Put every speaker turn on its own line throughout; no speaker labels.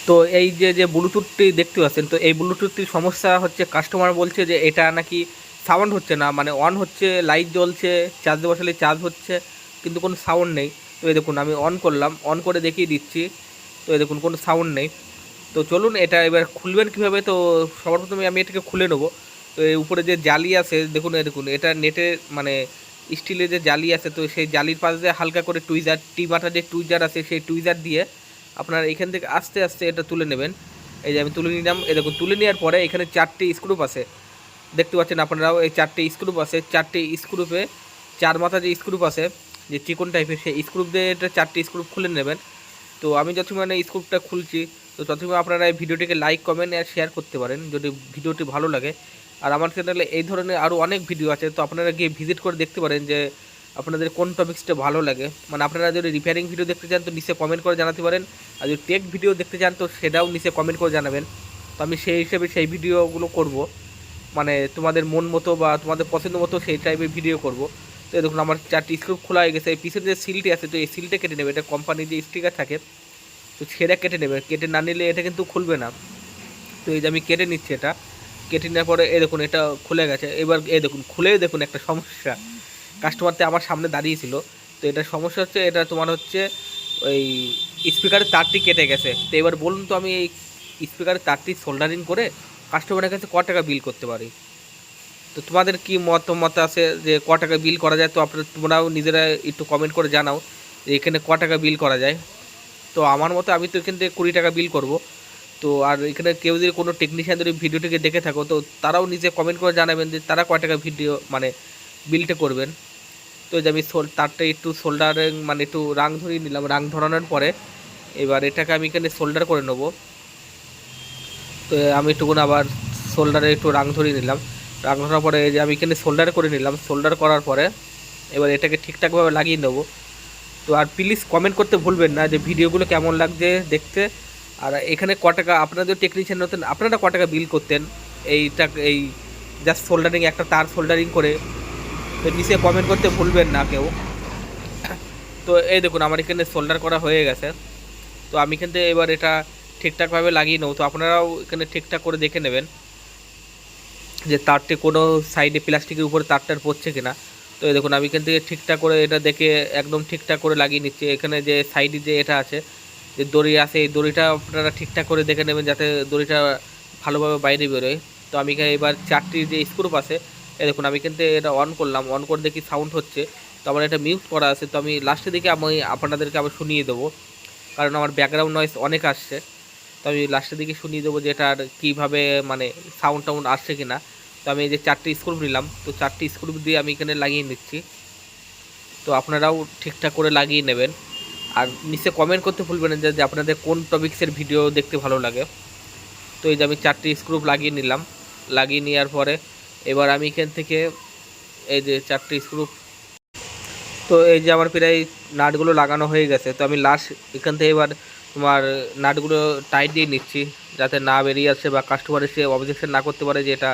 তো এই যে ব্লুটুথটি দেখতে পাচ্ছেন, তো এই ব্লুটুথটির সমস্যা হচ্ছে, কাস্টমার বলছে যে এটা নাকি সাউন্ড হচ্ছে না, মানে অন হচ্ছে, লাইট জ্বলছে, চার্জে বসালে চার্জ হচ্ছে, কিন্তু কোনো সাউন্ড নেই। তো এই দেখুন আমি অন করলাম, অন করে দেখিয়ে দিচ্ছি। তো এই দেখুন কোনো সাউন্ড নেই। তো চলুন এটা এবার খুলবেন কীভাবে। তো সবার প্রথমে আমি এটাকে খুলে নেবো। তো এর উপরে যে জালি আছে দেখুন, দেখুন এটা নেটের মানে স্টিলের যে জালি আছে, তো সেই জালির পাশ দিয়ে হালকা করে টুইজার, টি বাটা যে টুইজার আছে সেই টুইজার দিয়ে আপনার এখান থেকে আস্তে আস্তে এটা তুলে নেবেন। এই যে আমি তুলে নিলাম। এই দেখুন তুলে নেওয়ার পরে এখানে 4টি স্ক্রুপ আছে, দেখতে পাচ্ছেন আপনারাও। এই 4টি স্ক্রুপ আছে, 4টি স্ক্রুপে 4 মাথা যে স্ক্রুপ আছে যে চিকন টাইপের, সেই স্ক্রুপ দিয়ে এটা 4টি স্ক্রুপ খুলে নেবেন। তো আমি যতক্ষণ মানে স্ক্রুপটা খুলছি, তো ততক্ষণ আপনারা এই ভিডিওটিকে লাইক, কমেন্ট আর শেয়ার করতে পারেন যদি ভিডিওটি ভালো লাগে। আর আমার চ্যানেলে এই ধরনের আরও অনেক ভিডিও আছে, তো আপনারা গিয়ে ভিজিট করে দেখতে পারেন যে আপনাদের কোন টপিক্সটা ভালো লাগে। মানে আপনারা যদি রিপেয়ারিং ভিডিও দেখতে চান তো নিচে কমেন্ট করে জানাতে পারেন, আর যদি টেক ভিডিও দেখতে চান তো সেটাও নিচে কমেন্ট করে জানাবেন। তো আমি সেই হিসেবে সেই ভিডিওগুলো করব, মানে তোমাদের মন মতো বা তোমাদের পছন্দ মতো সেই টাইপের ভিডিও করব। তো দেখুন আমার 4টি স্ক্রুপ খোলা হয়ে গেছে। এই পিছনে যে সিলটি আছে, তো এই সিলটা কেটে নেবে, এটা কোম্পানির যে স্টিকার থাকে, তো সেটা কেটে নেবে। কেটে না নিলে এটা কিন্তু খুলবে না। তো এই যে আমি কেটে নিচ্ছি, এটা কেটে নেওয়ার পরে এই দেখুন এটা খুলে গেছে। এবার এই দেখুন খুলেই দেখুন একটা সমস্যা, কাস্টমারতে আমার সামনে দাঁড়িয়েছিল। তো এটা সমস্যা হচ্ছে, এটা তোমার হচ্ছে ওই স্পিকারের তারটি কেটে গেছে। তো এবার বলুন তো আমি এই স্পিকারের তারটি সোল্ডারিং করে কাস্টমারের কাছে ক টাকা বিল করতে পারি। তো তোমাদের কি মতামত আছে যে ক টাকা বিল করা যায়? তো আপনারা তোমরাও নিজেরা একটু কমেন্ট করে জানাও যে এখানে ক টাকা বিল করা যায়। তো আমার মতো আমি তো এখান থেকে 20 টাকা বিল করব। তো আর এখানে কেউ যদি কোনো টেকনিশিয়ান যদি ভিডিওটিকে দেখে থাকো, তো তারাও নিজে কমেন্ট করে জানাবেন যে তারা কয় টাকা ভিডিও মানে বিলটা করবেন। তো যে আমি তারটা একটু সোল্ডারিং মানে একটু রাং ধরিয়ে নিলাম। রাং ধরানোর পরে এবার এটাকে আমি এখানে সোল্ডার করে নেবো। তো আমি একটুকুন আবার সোল্ডারে একটু রাং ধরিয়ে নিলাম। রাং ধরার পরে যে আমি এখানে সোল্ডার করে নিলাম। সোল্ডার করার পরে এবার এটাকে ঠিকঠাকভাবে লাগিয়ে নেবো। তো আর প্লিজ কমেন্ট করতে ভুলবেন না যে ভিডিওগুলো কেমন লাগছে দেখতে। আর এখানে ক টাকা আপনাদের টেকনিশিয়ান হতেন, আপনারা ক টাকা বিল করতেন এইটা, এই জাস্ট সোল্ডারিং, একটা তার সোল্ডারিং করে। তো নিচে কমেন্ট করতে ভুলবেন না কেউ। তো এই দেখুন আমার এখানে সোল্ডার করা হয়ে গেছে। তো আমি এখান থেকে এবার এটা ঠিকঠাকভাবে লাগিয়ে নেব। তো আপনারাও এখানে ঠিকঠাক করে দেখে নেবেন যে তারটি কোনো সাইডে প্লাস্টিকের উপরে তারটার পড়ছে কিনা। তো এই দেখুন আমি এখান থেকে ঠিকঠাক করে এটা দেখে একদম ঠিকঠাক করে লাগিয়ে নিচ্ছি। এখানে যে সাইডে যে এটা আছে, যে দড়ি আছে, এই দড়িটা আপনারা ঠিকঠাক করে দেখে নেবেন যাতে দড়িটা ভালোভাবে বাইরে বেরোয়। তো আমি এখানে এবার 4টি যে স্ক্রুপ আছে, এই দেখুন আমি এখান থেকে এটা অন করলাম। অন করে দেখি সাউন্ড হচ্ছে। তো আমার এটা মিউট করা আছে। তো আমি লাস্টে দিকে আমি আপনাদেরকে আবার শুনিয়ে দেবো, কারণ আমার ব্যাকগ্রাউন্ড নয়েজ অনেক আসছে। তো আমি লাস্টের দিকে শুনিয়ে দেবো যে এটার কীভাবে মানে সাউন্ড টাউন্ড আসছে কিনা। তো আমি এই যে 4টি স্ক্রুপ নিলাম, তো 4টি স্ক্রুপ দিয়ে আমি এখানে লাগিয়ে নিচ্ছি। তো আপনারাও ঠিকঠাক করে লাগিয়ে নেবেন। আর নিচে কমেন্ট করতে ভুলবেন না যে আপনাদের কোন টপিক্সের ভিডিও দেখতে ভালো লাগে। তো এই যে আমি 4টি স্ক্রুপ লাগিয়ে নিলাম। লাগিয়ে নেওয়ার পরে এবার আমি এখান থেকে এই যে 4টি স্ক্রুপ, তো এই যে আমার প্রায় নাটগুলো লাগানো হয়ে গেছে। তো আমি লাস্ট এখান থেকে এবার তোমার নাটগুলো টাইট দিয়ে নিচ্ছি যাতে না বেরিয়ে আসে বা কাস্টমার এসে অবজেকশন না করতে পারে যে এটা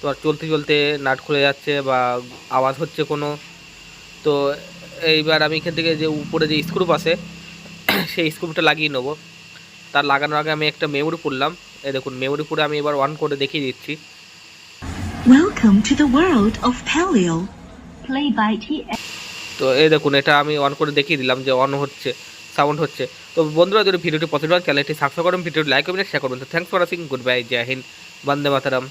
তোমার চলতে চলতে নাট খুলে যাচ্ছে বা আওয়াজ হচ্ছে কোনো। তো এইবার আমি এখান থেকে যে উপরে যে স্ক্রুপ আছে সেই স্ক্রুপটা লাগিয়ে নেবো। তার লাগানোর আগে আমি একটা মেমোরি পুরলাম। এই দেখুন মেমোরি পুরে আমি এবার অন করে দেখিয়ে দিচ্ছি।
Welcome to the world of Paleo. Play by TS.
তো এই দেখুন এটা আমি অন করে দেখিয়ে দিলাম যে অন হচ্ছে, সাউন্ড হচ্ছে। তো বন্ধুরা যদি ভিডিওটি পছন্দ হয় চ্যানেলটি সাবস্ক্রাইব করুন, ভিডিওটি লাইক করবেন, শেয়ার করবেন। তো thanks for watching, good bye, জয় হিন্দ, বন্দে মাতরম।